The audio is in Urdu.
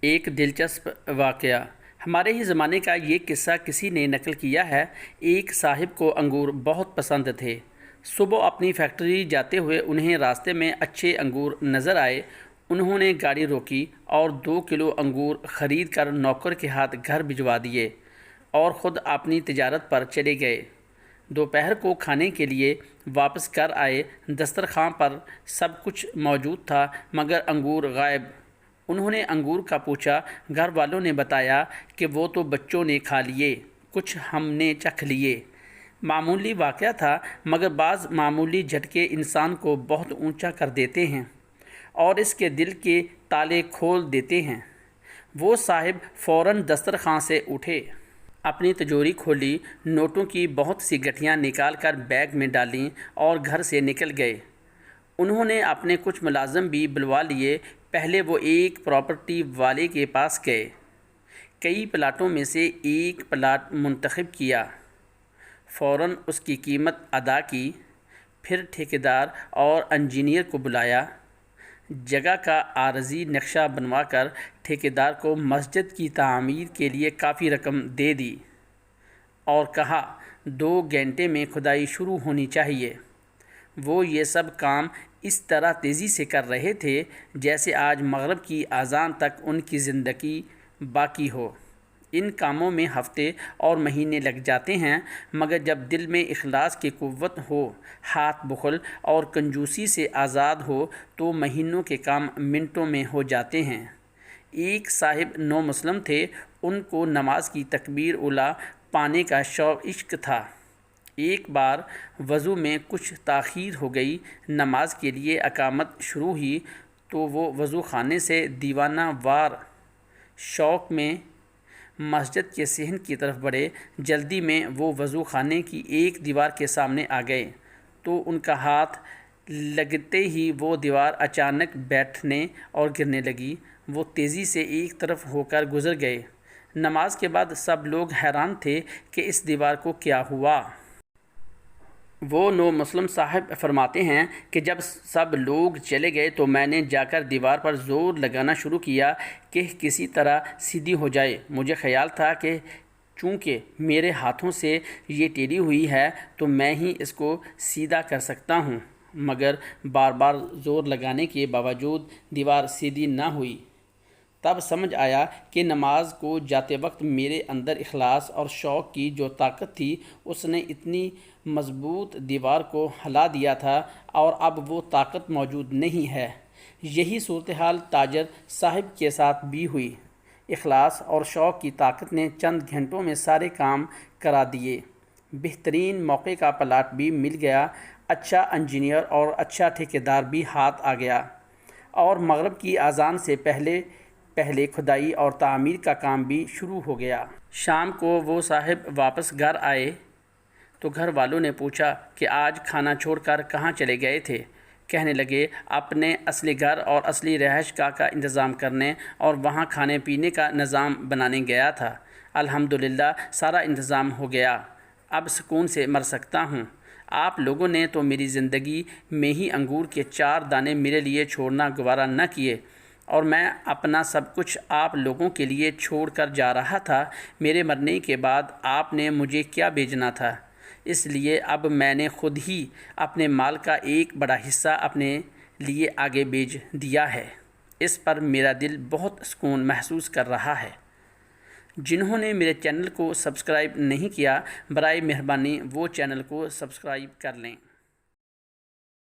ایک دلچسپ واقعہ ہمارے ہی زمانے کا یہ قصہ کسی نے نقل کیا ہے۔ ایک صاحب کو انگور بہت پسند تھے۔ صبح اپنی فیکٹری جاتے ہوئے انہیں راستے میں اچھے انگور نظر آئے۔ انہوں نے گاڑی روکی اور 2 کلو انگور خرید کر نوکر کے ہاتھ گھر بھجوا دیے اور خود اپنی تجارت پر چلے گئے۔ دوپہر کو کھانے کے لیے واپس گھر آئے۔ دسترخوان پر سب کچھ موجود تھا مگر انگور غائب۔ انہوں نے انگور کا پوچھا۔ گھر والوں نے بتایا کہ وہ تو بچوں نے کھا لیے، کچھ ہم نے چکھ لیے۔ معمولی واقعہ تھا مگر بعض معمولی جھٹکے انسان کو بہت اونچا کر دیتے ہیں اور اس کے دل کے تالے کھول دیتے ہیں۔ وہ صاحب فوراً دسترخوان سے اٹھے، اپنی تجوری کھولی، نوٹوں کی بہت سی گٹھیاں نکال کر بیگ میں ڈالیں اور گھر سے نکل گئے۔ انہوں نے اپنے کچھ ملازم بھی بلوا لیے۔ پہلے وہ ایک پراپرٹی والے کے پاس گئے، کئی پلاٹوں میں سے ایک پلاٹ منتخب کیا، فوراً اس کی قیمت ادا کی، پھر ٹھیکیدار اور انجینئر کو بلایا، جگہ کا عارضی نقشہ بنوا کر ٹھیکیدار کو مسجد کی تعمیر کے لیے کافی رقم دے دی اور کہا 2 گھنٹے میں کھدائی شروع ہونی چاہیے۔ وہ یہ سب کام اس طرح تیزی سے کر رہے تھے جیسے آج مغرب کی اذان تک ان کی زندگی باقی ہو۔ ان کاموں میں ہفتے اور مہینے لگ جاتے ہیں مگر جب دل میں اخلاص کی قوت ہو، ہاتھ بخل اور کنجوسی سے آزاد ہو تو مہینوں کے کام منٹوں میں ہو جاتے ہیں۔ ایک صاحب نو مسلم تھے۔ ان کو نماز کی تکبیر اولیٰ پانے کا شوق عشق تھا۔ ایک بار وضو میں کچھ تاخیر ہو گئی، نماز کے لیے اقامت شروع ہوئی تو وہ وضو خانے سے دیوانہ وار شوق میں مسجد کے صحن کی طرف بڑھے۔ جلدی میں وہ وضو خانے کی ایک دیوار کے سامنے آ گئے تو ان کا ہاتھ لگتے ہی وہ دیوار اچانک بیٹھنے اور گرنے لگی۔ وہ تیزی سے ایک طرف ہو کر گزر گئے۔ نماز کے بعد سب لوگ حیران تھے کہ اس دیوار کو کیا ہوا۔ وہ نو مسلم صاحب فرماتے ہیں کہ جب سب لوگ چلے گئے تو میں نے جا کر دیوار پر زور لگانا شروع کیا کہ کسی طرح سیدھی ہو جائے۔ مجھے خیال تھا کہ چونکہ میرے ہاتھوں سے یہ ٹیڑھی ہوئی ہے تو میں ہی اس کو سیدھا کر سکتا ہوں، مگر بار بار زور لگانے کے باوجود دیوار سیدھی نہ ہوئی۔ تب سمجھ آیا کہ نماز کو جاتے وقت میرے اندر اخلاص اور شوق کی جو طاقت تھی اس نے اتنی مضبوط دیوار کو ہلا دیا تھا اور اب وہ طاقت موجود نہیں ہے۔ یہی صورتحال تاجر صاحب کے ساتھ بھی ہوئی۔ اخلاص اور شوق کی طاقت نے چند گھنٹوں میں سارے کام کرا دیے۔ بہترین موقع کا پلاٹ بھی مل گیا، اچھا انجینئر اور اچھا ٹھیکیدار بھی ہاتھ آ گیا اور مغرب کی اذان سے پہلے کھدائی اور تعمیر کا کام بھی شروع ہو گیا۔ شام کو وہ صاحب واپس گھر آئے تو گھر والوں نے پوچھا کہ آج کھانا چھوڑ کر کہاں چلے گئے تھے؟ کہنے لگے اپنے اصلی گھر اور اصلی رہائش گاہ کا انتظام کرنے اور وہاں کھانے پینے کا نظام بنانے گیا تھا۔ الحمدللہ سارا انتظام ہو گیا، اب سکون سے مر سکتا ہوں۔ آپ لوگوں نے تو میری زندگی میں ہی انگور کے 4 دانے میرے لیے چھوڑنا گوارا نہ کیے اور میں اپنا سب کچھ آپ لوگوں کے لیے چھوڑ کر جا رہا تھا۔ میرے مرنے کے بعد آپ نے مجھے کیا بھیجنا تھا؟ اس لیے اب میں نے خود ہی اپنے مال کا ایک بڑا حصہ اپنے لیے آگے بھیج دیا ہے۔ اس پر میرا دل بہت سکون محسوس کر رہا ہے۔ جنہوں نے میرے چینل کو سبسکرائب نہیں کیا، برائے مہربانی وہ چینل کو سبسکرائب کر لیں۔